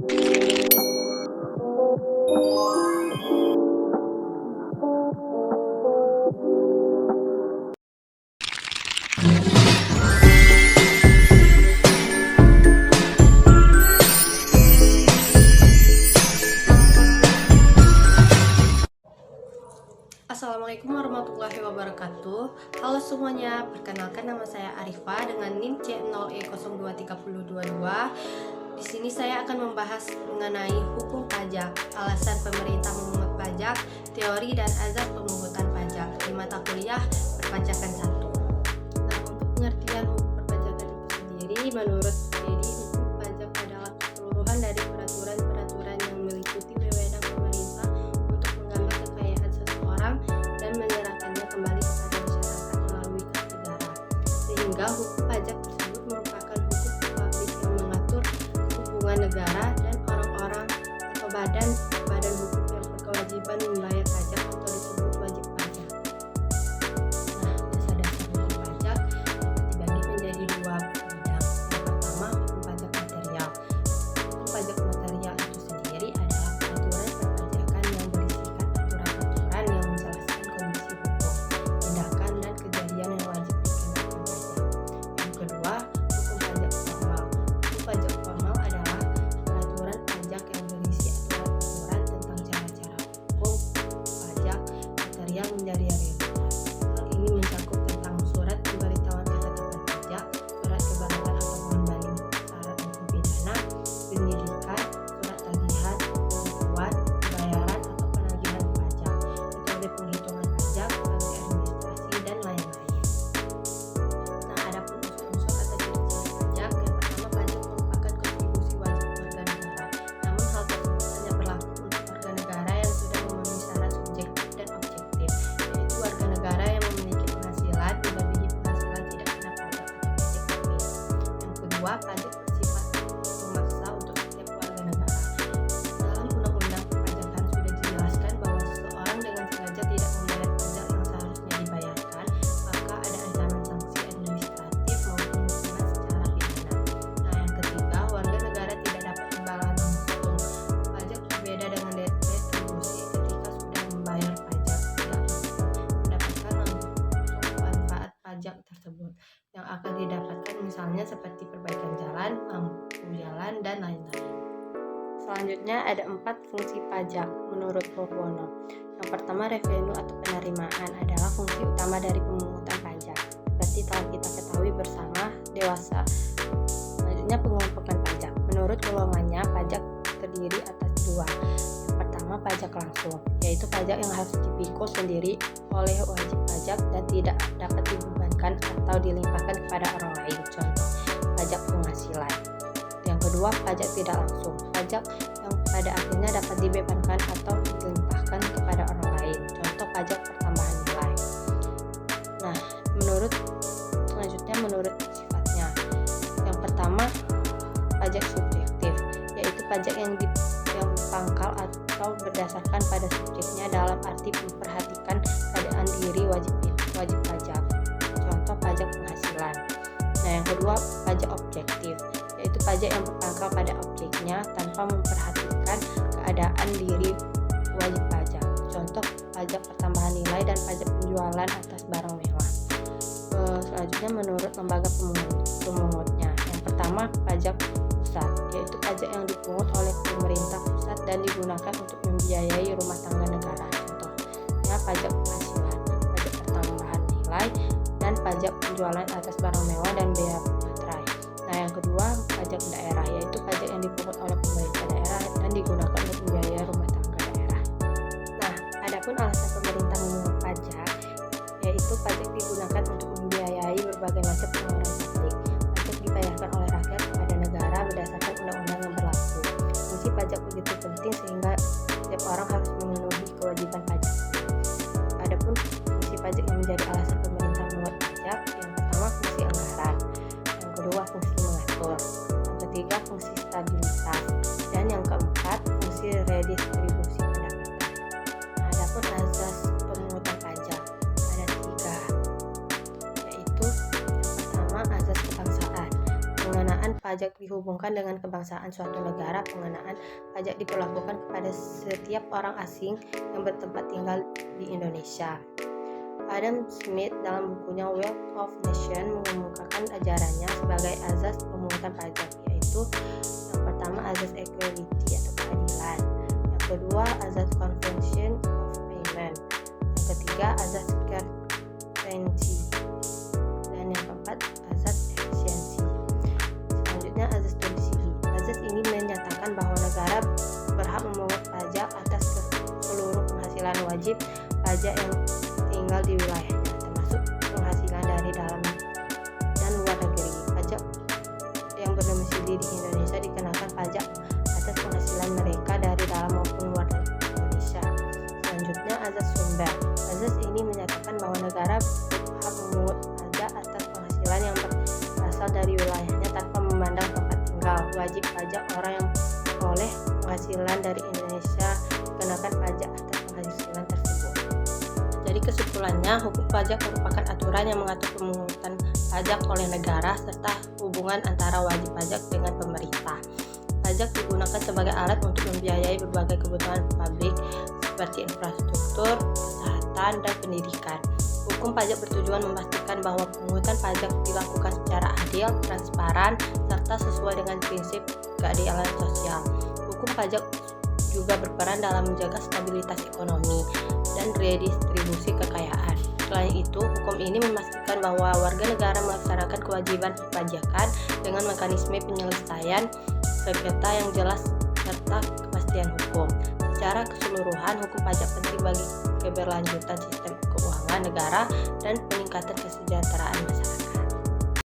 Assalamualaikum warahmatullahi wabarakatuh. Halo semuanya, perkenalkan nama saya Arifa dengan NIM C0E023022. Di sini saya akan membahas mengenai hukum pajak, alasan pemerintah memungut pajak, teori dan azas pemungutan pajak di mata kuliah perpajakan 1. Nah, untuk pengertian hukum perpajakan itu sendiri, menurut Dedi, hukum pajak adalah keseluruhan dari peraturan-peraturan yang meliputi wewenang pemerintah untuk mengambil kekayaan seseorang dan menyerahkannya kembali kepada masyarakat melalui kas negara. Sehingga hukum pajak tersebut merupakan hukum publik yang mengatur hubungan negara dan orang-orang atau badan hukum yang berkewajiban membayar pajak atau disebut wajib pajak. Nah, dasar-dasar hukum pajak dibagi menjadi dua bidang. Yang pertama, hukum pajak material. Hukum pajak material itu sendiri adalah peraturan perpajakan yang berisikan aturan-aturan yang menjelaskan kondisi hukum, tindakan, dan kejadian yang wajib dikenakan pajak. Yang kedua, hukum pajak formal. Hukum pajak formal adalah peraturan pajak yang berisi aturan-aturan tentang cara-cara hukum pajak material menjadi realitas. Hal ini mencakup tentang surat pemberitahuan ketetapan pajak, surat keberatan atau pembanding syarat hukum pidana, penyidikan, surat tagihan, pembukuan, pembayaran atau penagihan pajak, metode penghitungan pajak, sanksi administrasi, dan lain-lain. Nah, adapun unsur-unsur atau ciri-ciri pajak, yang pertama, pajak merupakan kontribusi wajib warga negara. Namun hal tersebut hanya berlaku untuk warga negara yang sudah memenuhi syarat subjektif dan objektif, yaitu warga negara yang memiliki penghasilan melebihi penghasilan tidak kena pajak atau PJKP. Yang kedua, pajak bersifat memaksa untuk setiap warga negara. Dalam Undang-Undang Perpajakan sudah dijelaskan bahwa seseorang dengan sengaja tidak membayar pajak yang seharusnya dibayarkan, maka ada ancaman sanksi administratif maupun hukuman secara pidana. Nah, yang ketiga, warga negara tidak dapat imbalan langsung. Pajak berbeda dengan retribusi ketika sudah membayar pajak tidak mendapatkan langsung manfaat pajak tersebut yang akan didapatkan, misalnya seperti perbaikan jalan, lampu jalan, dan lain-lain. Selanjutnya ada 4 fungsi pajak menurut Purwono. Yang pertama, revenue atau penerimaan adalah fungsi utama dari pemungutan pajak. Seperti telah kita ketahui bersama dewasa. Selanjutnya, pengelompokan pajak. Menurut golongannya, pajak terdiri atas 2. Yang pertama, pajak langsung, yaitu pajak yang harus dipikul sendiri oleh wajib pajak dan tidak dapat dibebankan atau dilimpahkan kepada orang lain. Contoh, pajak penghasilan. Yang kedua, pajak tidak langsung, pajak yang pada akhirnya dapat dibebankan atau dilimpahkan kepada orang lain. Contoh, pajak pertambahan nilai. Nah, selanjutnya menurut sifatnya. Yang pertama, pajak subjektif, yaitu pajak yang dipangkal atau berdasarkan pada subjeknya dalam arti memperhatikan keadaan diri wajib pajak. Contoh, pajak penghasilan. Nah, yang kedua, pajak objektif, yaitu pajak yang berpangkal pada objeknya tanpa memperhatikan keadaan diri wajib pajak. Contoh, pajak pertambahan nilai dan pajak penjualan atas barang mewah. Selanjutnya menurut lembaga pemungutnya. Yang pertama, pajak pusat, yaitu pajak yang dipungut oleh pemerintah pusat dan digunakan untuk membiayai rumah tangga negara. Contohnya, pajak penghasilan, pajak pertambahan nilai, dan pajak penjualan atas barang mewah dan bea materai. Nah, yang kedua, pajak daerah, yaitu pajak yang dipungut oleh pemerintah daerah dan digunakan untuk membiayai rumah tangga daerah. Nah, adapun alasan pemerintah memungut pajak, yaitu pajak digunakan untuk membiayai berbagai macam pengeluaran publik. Pajak dibayarkan oleh rakyat kepada negara berdasarkan undang-undang yang berlaku. Fungsi pajak begitu penting sehingga setiap orang harus memenuhi kewajiban pajak. Adapun fungsi pajak yang menjadi alasan pemerintah memungut pajak, yang pertama, fungsi anggaran. Yang kedua, fungsi mengatur. Yang ketiga, fungsi stabilitas. Dan yang keempat, fungsi redistribusi pendapatan. Nah, adapun azas pemungutan pajak ada 3, yaitu yang pertama, azas kebangsaan. Pengenaan pajak pajak dihubungkan dengan kebangsaan suatu negara, pengenaan pajak diberlakukan kepada setiap orang asing yang bertempat tinggal di Indonesia. Adam Smith dalam bukunya Wealth of Nations mengemukakan ajarannya sebagai azas pemungutan pajak, yaitu yang pertama azas equality atau keadilan, yang kedua azas convention of payment, yang ketiga azas scarcity, dan yang keempat azas efisiensi. Selanjutnya azas domsili. Azas ini menyatakan bahwa negara berhak memungut pajak atas seluruh penghasilan wajib pajak yang tinggal di wilayahnya, termasuk penghasilan dari dalam dan luar negeri. Pajak yang berdomisili di Indonesia dikenakan pajak atas penghasilan mereka dari dalam maupun luar Indonesia. Selanjutnya azas sumber. Azas ini menyatakan bahwa negara berhak memungut pajak atas penghasilan yang berasal dari wilayahnya tanpa memandang tempat tinggal. Wajib pajak orang yang memperoleh penghasilan dari Indonesia dikenakan pajak atas penghasilan tersebut. Jadi kesimpulannya, hukum pajak merupakan aturan yang mengatur pemungutan pajak oleh negara serta hubungan antara wajib pajak dengan pemerintah. Pajak digunakan sebagai alat untuk membiayai berbagai kebutuhan publik seperti infrastruktur, kesehatan, dan pendidikan. Hukum pajak bertujuan memastikan bahwa pemungutan pajak dilakukan secara adil, transparan, serta sesuai dengan prinsip keadilan sosial. Hukum pajak juga berperan dalam menjaga stabilitas ekonomi dan redistribusi kekayaan. Selain itu, hukum ini memastikan bahwa warga negara melaksanakan kewajiban perpajakan dengan mekanisme penyelesaian sengketa yang jelas serta kepastian hukum. Secara keseluruhan, hukum pajak penting bagi keberlanjutan sistem keuangan negara dan peningkatan kesejahteraan masyarakat.